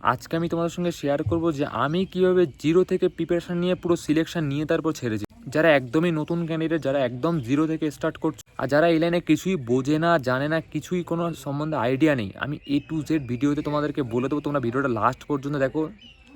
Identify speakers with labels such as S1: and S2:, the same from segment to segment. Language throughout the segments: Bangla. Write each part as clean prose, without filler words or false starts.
S1: আজকে আমি তোমাদের সঙ্গে শেয়ার করব যে আমি কীভাবে জিরো থেকে প্রিপারেশান নিয়ে পুরো সিলেকশন নিয়ে তারপর ছেড়েছি। যারা একদমই নতুন ক্যান্ডিডেট, যারা একদম জিরো থেকে স্টার্ট করছে, আর যারা এই লাইনে কিছুই বোঝে না, জানে না, কিছুই কোনো সম্বন্ধে আইডিয়া নেই, আমি A to Z ভিডিওতে তোমাদেরকে বলে দেবো। তোমরা ভিডিওটা লাস্ট পর্যন্ত দেখো,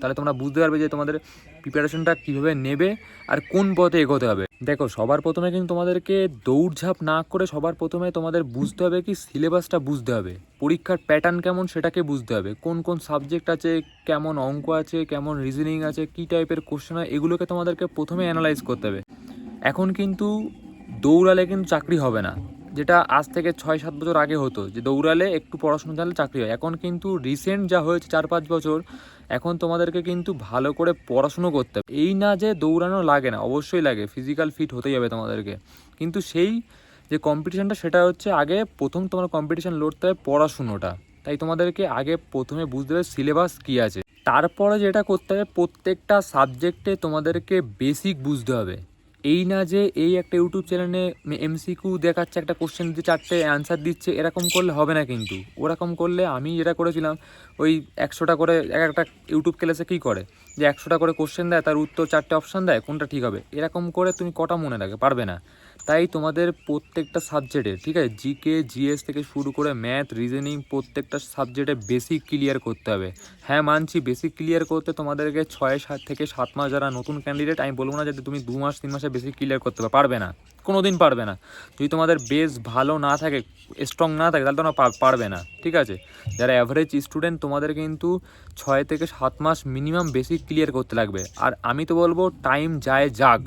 S1: তাহলে তোমরা বুঝতে পারবে যে তোমাদের প্রিপারেশনটা কীভাবে নেবে আর কোন পথে এগোতে হবে। দেখো, সবার প্রথমে কিন্তু তোমাদেরকে দৌড়ঝাঁপ না করে সবার প্রথমে তোমাদের বুঝতে হবে কি সিলেবাসটা বুঝতে হবে, পরীক্ষার প্যাটার্ন কেমন সেটাকে বুঝতে হবে, কোন কোন সাবজেক্ট আছে, কেমন অঙ্ক আছে, কেমন রিজনিং আছে, কী টাইপের কোশ্চেন হয়, এগুলোকে তোমাদেরকে প্রথমে অ্যানালাইজ করতে হবে। এখন কিন্তু দৌড়ালে কিন্তু চাকরি হবে না, যেটা আজ থেকে 6-7 বছর আগে হতো যে দৌড়ালে একটু পড়াশোনা জানলে চাকরি হয়। এখন কিন্তু রিসেন্ট যা হয়েছে 4-5 বছর, এখন তোমাদেরকে কিন্তু ভালো করে পড়াশুনো করতে হবে। এই না যে দৌড়ানো লাগে না, অবশ্যই লাগে, ফিজিক্যাল ফিট হতেই হবে তোমাদেরকে, কিন্তু সেই যে কম্পিটিশানটা সেটা হচ্ছে আগে প্রথম তোমার কম্পিটিশান লড়তে হবে পড়াশুনোটা। তাই তোমাদেরকে আগে প্রথমে বুঝতে হবে সিলেবাস কী আছে, তারপরে যেটা করতে হবে প্রত্যেকটা সাবজেক্টে তোমাদেরকে বেসিক বুঝতে হবে। এই না যে এই একটা ইউটিউব চ্যানেলে MCQ দেখাচ্ছে, একটা কোশ্চেন দিয়ে 4টে অ্যান্সার দিচ্ছে, এরকম করলে হবে না কিন্তু। ওরকম করলে আমি যেটা করেছিলাম, ওই 100টা করে একটা ইউটিউব ক্লাসে কী করে যে 100টা করে কোশ্চেন দেয়, তার উত্তর 4টে অপশান দেয়, কোনটা ঠিক হবে, এরকম করে তুমি কটা মনে রাখবে, পারবে না। তাই তোমাদের প্রত্যেকটা সাবজেক্টে, ঠিক আছে, জিকে জিএস থেকে শুরু করে ম্যাথ, রিজনিং, প্রত্যেকটা সাবজেক্টে বেসিক ক্লিয়ার করতে হবে। হ্যাঁ মানছি, বেসিক ক্লিয়ার করতে তোমাদেরকে 6 থেকে 7 মাস, যারা নতুন ক্যান্ডিডেট আমি বলবো না যে তুমি 2 মাস 3 মাসে বেসিক ক্লিয়ার করতে পারবে না, কোনো দিন পারবে না। যদি তোমাদের বেস ভালো না থাকে, স্ট্রং না থাকে, তাহলে তোমরা পারবে না, ঠিক আছে। যারা অ্যাভারেজ স্টুডেন্ট, তোমাদের কিন্তু 6 থেকে 7 মাস মিনিমাম বেসিক ক্লিয়ার করতে লাগবে। আর আমি তো বলবো টাইম যায় যাক,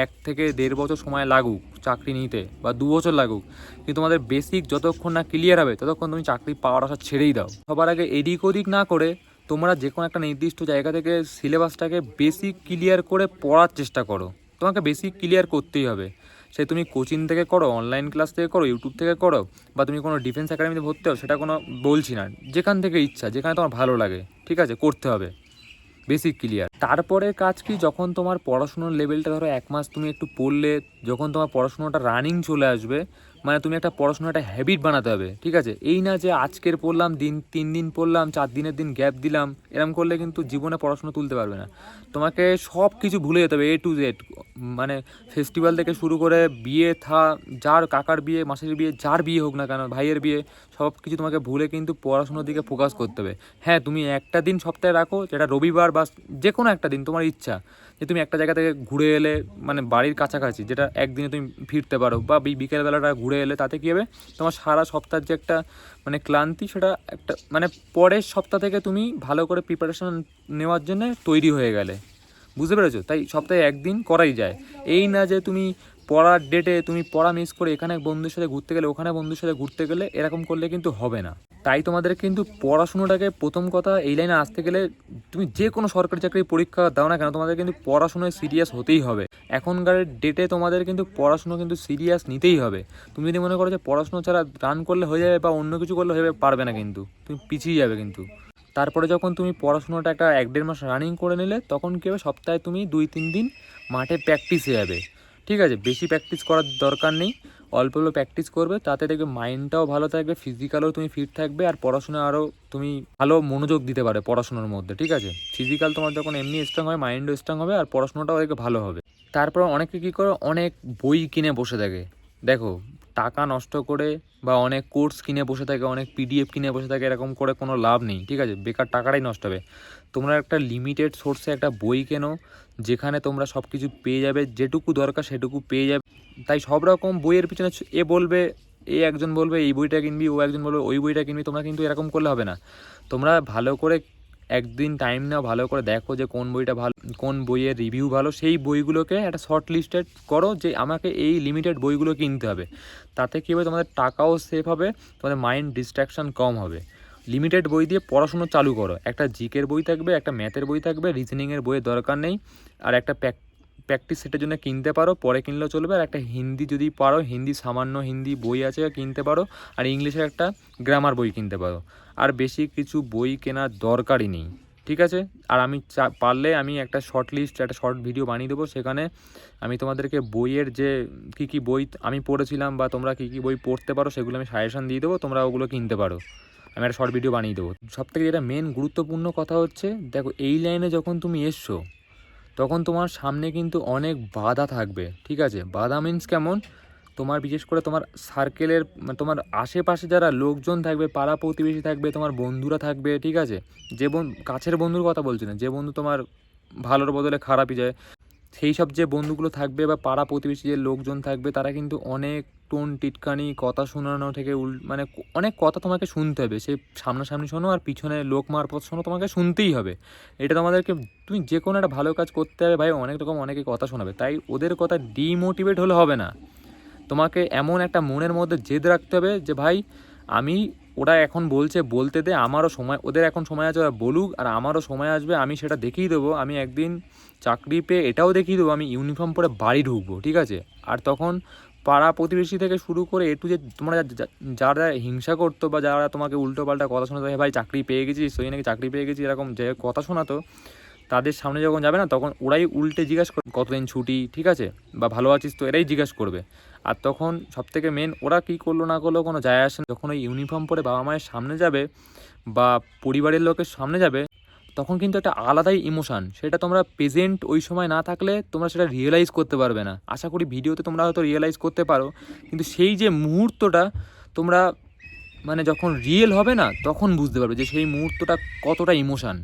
S1: 1 থেকে 1.5 বছর সময় লাগুক চাকরি নিতে, বা 2 বছর লাগুক, কিন্তু তোমাদের বেসিক যতক্ষণ না ক্লিয়ার হবে ততক্ষণ তুমি চাকরি পাওয়ার আশা ছেড়েই দাও। সবার আগে এদিক ওদিক না করে তোমরা যে কোনো একটা নির্দিষ্ট জায়গা থেকে সিলেবাসটাকে বেসিক ক্লিয়ার করে পড়ার চেষ্টা করো। তোমাকে বেসিক ক্লিয়ার করতেই হবে, সে তুমি কোচিং থেকে করো, অনলাইন ক্লাস থেকে করো, ইউটিউব থেকে করো, বা তুমি কোনো ডিফেন্স একাডেমিতে ভর্তি হও, সেটা কোনো বলছি না, যেখান থেকে ইচ্ছা, যেখানে তোমার ভালো লাগে, ঠিক আছে, করতে হবে বেসিক ক্লিয়ার। তারপরে কাজ কি, যখন তোমার পড়াশুনোর লেভেলটা ধরো 1 মাস তুমি একটু পড়লে, যখন তোমার পড়াশুনোটা রানিং চলে আসবে, মানে তুমি একটা পড়াশোনার একটা হ্যাবিট বানাতে হবে, ঠিক আছে। এই না যে আজকের পড়লাম, 3 দিন পড়লাম, 4 দিনের দিন গ্যাপ দিলাম, এরম করলে কিন্তু জীবনে পড়াশোনা তুলতে পারবে না। তোমাকে সব কিছু ভুলে যেতে হবে, A to Z, মানে ফেস্টিভ্যাল থেকে শুরু করে বিয়ে যার কাকার বিয়ে, মাসির বিয়ে, যার বিয়ে হোক না কেন, ভাইয়ের বিয়ে, সব কিছু তোমাকে ভুলে কিন্তু পড়াশোনার দিকে ফোকাস করতে হবে। হ্যাঁ, তুমি একটা দিন সপ্তাহে রাখো, যেটা রবিবার বা যে কোনো একটা দিন তোমার ইচ্ছা, যে তুমি একটা জায়গা থেকে ঘুরে এলে, মানে বাড়ির কাছাকাছি, যেটা একদিনে তুমি ফিরতে পারো, বা বিকেলবেলাটা ঘুরে এলে, তাতে কী হবে, তোমার সারা সপ্তাহের যে একটা মানে ক্লান্তি, সেটা একটা মানে পরের সপ্তাহ থেকে তুমি ভালো করে প্রিপারেশন নেওয়ার জন্য তৈরি হয়ে গেলে। বুঝতে পেরেছো? তাই সপ্তাহে একদিন করাই যায়। এই না যে তুমি পড়ার ডেটে তুমি পড়া মিস করে এখানে বন্ধুর সাথে ঘুরতে গেলে, ওখানে বন্ধুর সাথে ঘুরতে গেলে, এরকম করলে কিন্তু হবে না। তাই তোমাদের কিন্তু পড়াশুনোটাকে, প্রথম কথা, এই লাইনে আসতে গেলে তুমি যে কোনো সরকারি চাকরির পরীক্ষা দাও না কেন, তোমাদের কিন্তু পড়াশুনোয় সিরিয়াস হতেই হবে। এখনকার ডেটে তোমাদের কিন্তু পড়াশুনো কিন্তু সিরিয়াস নিতেই হবে। তুমি যদি মনে করো যে পড়াশুনো ছাড়া রান করলে হয়ে যাবে বা অন্য কিছু করলে হয়ে যাবে, পারবে না, কিন্তু তুমি পিছিয়ে যাবে কিন্তু। তারপরে যখন তুমি পড়াশুনোটা একটা 1-1.5 মাস রানিং করে নিলে, তখন কী হবে, সপ্তাহে তুমি 2-3 দিন মাঠে প্র্যাকটিসে যাবে, ঠিক আছে। বেশি প্র্যাকটিস করার দরকার নেই, অল্প অল্প প্র্যাকটিস করবে, তাতে দেখবে মাইন্ডটাও ভালো থাকবে, ফিজিক্যালও তুমি ফিট থাকবে, আর পড়াশোনা আরও তুমি ভালো মনোযোগ দিতে পারে পড়াশোনার মধ্যে, ঠিক আছে। ফিজিক্যাল তোমার যখন এমনি স্ট্রং হবে, মাইন্ডও স্ট্রং হবে, আর পড়াশোনাটাও দেখবে ভালো হবে। তারপর অনেকে কী করে, অনেক বই কিনে বসে থাকে। দেখো, টাকা নষ্ট করে বা অনেক কোর্স কিনে বসে থাকে, অনেক PDF কিনে বসে থাকে, এরকম করে কোনো লাভ নেই, ঠিক আছে, বেকার টাকাটাই নষ্ট হবে। তোমরা একটা লিমিটেড সোর্সে একটা বই কেনো, যেখানে তোমরা সব কিছু পেয়ে যাবে, যেটুকু দরকার সেটুকু পেয়ে যাবে। তাই সব রকম বইয়ের পিছনে একজন বলবে এই বইটা কিনবি, ও একজন বলবে ওই বইটা কিনবি, তোমরা কিন্তু এরকম করলে হবে না। তোমরা ভালো করে একদিন টাইম নাও, ভালো করে দেখো যে কোন বইটা ভালো, কোন বইয়ের রিভিউ ভালো, সেই বইগুলোকে একটা শর্ট লিস্টেড করো যে আমাকে এই লিমিটেড বইগুলো কিনতে হবে। তাতে কী হবে, তোমাদের টাকাও সেভ হবে, তোমাদের মাইন্ড ডিস্ট্র্যাকশান কম হবে। লিমিটেড বই দিয়ে পড়াশুনো চালু করো, একটা জিকের বই থাকবে, একটা ম্যাথের বই থাকবে, রিজনিংয়ের বইয়ের দরকার নেই, আর একটা প্র্যাকটিস সেটের জন্য কিনতে পারো, পরে কিনলেও চলবে। আর একটা হিন্দি যদি পারো, সামান্য হিন্দি বই আছে কিনতে পারো, আর ইংলিশের একটা গ্রামার বই কিনতে পারো। আর বেশি কিছু বই কেনার দরকারই নেই, ঠিক আছে। আর আমি পারলে আমি একটা শর্ট ভিডিও বানিয়ে দেবো, সেখানে আমি তোমাদেরকে বইয়ের যে কী বই আমি পড়েছিলাম বা তোমরা কী বই পড়তে পারো, সেগুলো আমি সাজেশান দিয়ে দেবো, তোমরা ওগুলো কিনতে পারো। আমি একটা শর্ট ভিডিও বানিয়ে দেবো। সবথেকে যেটা মেন গুরুত্বপূর্ণ কথা হচ্ছে, দেখো এই লাইনে যখন তুমি এসছো তখন তোমার সামনে কিন্তু অনেক বাধা থাকবে, ঠিক আছে? বাধা মিন্স কেমন, তোমার বিশেষ করে তোমার সার্কেলের তোমার আশেপাশে যারা লোকজন থাকবে, পাড়া প্রতিবেশী থাকবে, তোমার বন্ধুরা থাকবে, ঠিক আছে? যে কাছের বন্ধুর কথা বলছি না, যে বন্ধু তোমার ভালোর বদলে খারাপই যায়, সেই সব যে বন্ধুগুলো থাকবে বা পাড়া প্রতিবেশী যে লোকজন থাকবে, তারা কিন্তু অনেক টোন টিটকানি কথা শোনানো থেকে মানে অনেক কথা তোমাকে শুনতে হবে। সে সামনাসামনি শোনো আর পিছনে লোক মারফত শোনো, তোমাকে শুনতেই হবে। এটা তোমাদেরকে, তুমি যে কোনো একটা ভালো কাজ করতে হবে ভাই, অনেক রকম অনেকে কথা শোনাবে, তাই ওদের কথা ডিমোটিভেট হলে হবে না। তোমাকে এমন একটা মনের মধ্যে জেদ রাখতে হবে যে ভাই আমি, ওরা এখন বলছে বলতে দে, আমারও সময়, ওদের এখন সময় আছে ওরা বলুক, আর আমারও সময় আসবে, আমি সেটা দেখিয়ে দেবো। আমি একদিন চাকরি পেয়ে এটাও দেখিয়ে দেবো আমি ইউনিফর্ম পরে বাড়ি ঢুকবো, ঠিক আছে? আর তখন পাড়া প্রতিবেশী থেকে শুরু করে যে তোমরা যারা হিংসা করতো বা যারা তোমাকে উল্টো পাল্টা কথা শোনাতো, ভাই চাকরি পেয়ে গেছিস, ওই নাকি চাকরি পেয়ে গেছি, এরকম যে কথা শোনাতো, তাদের সামনে যখন যাবে না, তখন ওরাই উল্টে জিজ্ঞাসা করবে কতদিন ছুটি, ঠিক আছে, বা ভালো আছিস তো, এরাই জিজ্ঞাসা করবে। আর তখন সবথেকে মেন, ওরা কী করলো না করলো কোনো যায় আসে না। যখন ওই ইউনিফর্ম পরে বাবা মায়ের সামনে যাবে বা পরিবারের লোকের সামনে যাবে, তখন কিন্তু একটা আলাদাই ইমোশান, সেটা তোমরা প্রেজেন্ট ওই সময় না থাকলে তোমরা সেটা রিয়েলাইজ করতে পারবে না। আশা করি ভিডিওতে তোমরা হয়তো রিয়েলাইজ করতে পারো, কিন্তু সেই যে মুহূর্তটা তোমরা মানে যখন রিয়েল হবে না, তখন বুঝতে পারবে যে সেই মুহূর্তটা কতটা ইমোশান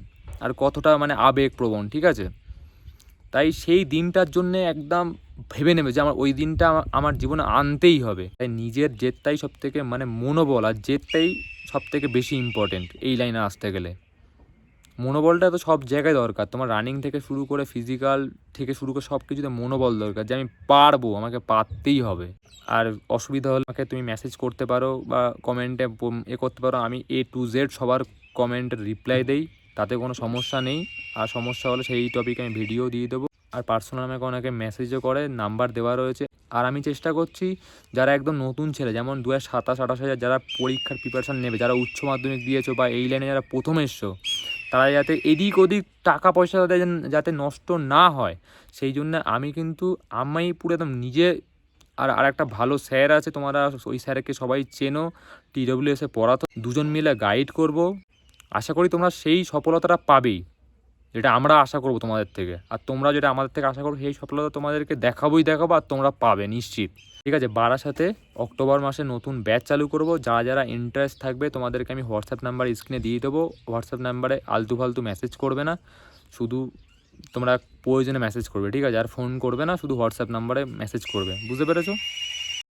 S1: আর কতটা মানে আবেগপ্রবণ, ঠিক আছে? তাই সেই দিনটার জন্যে একদম ভেবে নেবে যে আমার ওই দিনটা আমার জীবনে আনতেই হবে। তাই নিজের জেদটাই সবথেকে মানে মনোবল আর জেদটাই সবথেকে বেশি ইম্পর্টেন্ট এই লাইনে আসতে গেলে। মনোবলটা তো সব জায়গায় দরকার, তোমার রানিং থেকে শুরু করে ফিজিক্যাল থেকে শুরু করে সব কিছুতে মনোবল দরকার, যে আমি পারবো, আমাকে পারতেই হবে। আর অসুবিধা হলে আমাকে তুমি মেসেজ করতে পারো বা কমেন্টে করতে পারো, আমি A to Z সবার কমেন্টের রিপ্লাই দেই, তাতে কোনো সমস্যা নেই। আর সমস্যা হলে সেই টপিকে আমি ভিডিও দিয়ে দেবো। আর পার্সোনাল আমাকে অনেকে মেসেজও করে, নাম্বার দেওয়া রয়েছে। আর আমি চেষ্টা করছি যারা একদম নতুন ছেলে, যেমন 2027-28 যারা পরীক্ষার প্রিপারেশান নেবে, যারা উচ্চ মাধ্যমিক দিয়েছো বা এই লাইনে যারা প্রথম এসছো, তারা যাতে এদিক ওদিক টাকা পয়সা যাতে নষ্ট না হয়, সেই জন্য আমি পুরো একদম নিজে, আর একটা ভালো স্যার আছে, তোমরা ওই স্যারকে সবাই চেনো, TWS-এ পড়াতো, দুজন মিলে গাইড করব। আশা করি তোমরা সেই সফলতাটা পাবেই, যেটা আমরা আশা করব তোমাদের থেকে, আর তোমরা যেটা আমাদের থেকে আশা করো, সেই সফলতা তোমাদেরকে দেখাবো, আর তোমরা পাবে নিশ্চিত, ঠিক আছে? বারাসাতে অক্টোবর মাসে নতুন ব্যাচ চালু করব। যারা যারা ইন্টারেস্ট থাকবে তোমাদেরকে আমি হোয়াটসঅ্যাপ নাম্বার স্ক্রিনে দিয়ে দেবো। হোয়াটসঅ্যাপ নাম্বারে আলতু ফালতু মেসেজ করবে না, শুধু তোমরা প্রয়োজনে মেসেজ করবে, ঠিক আছে? আর ফোন করবে না, শুধু হোয়াটসঅ্যাপ নাম্বারে মেসেজ করবে, বুঝতে পেরেছো?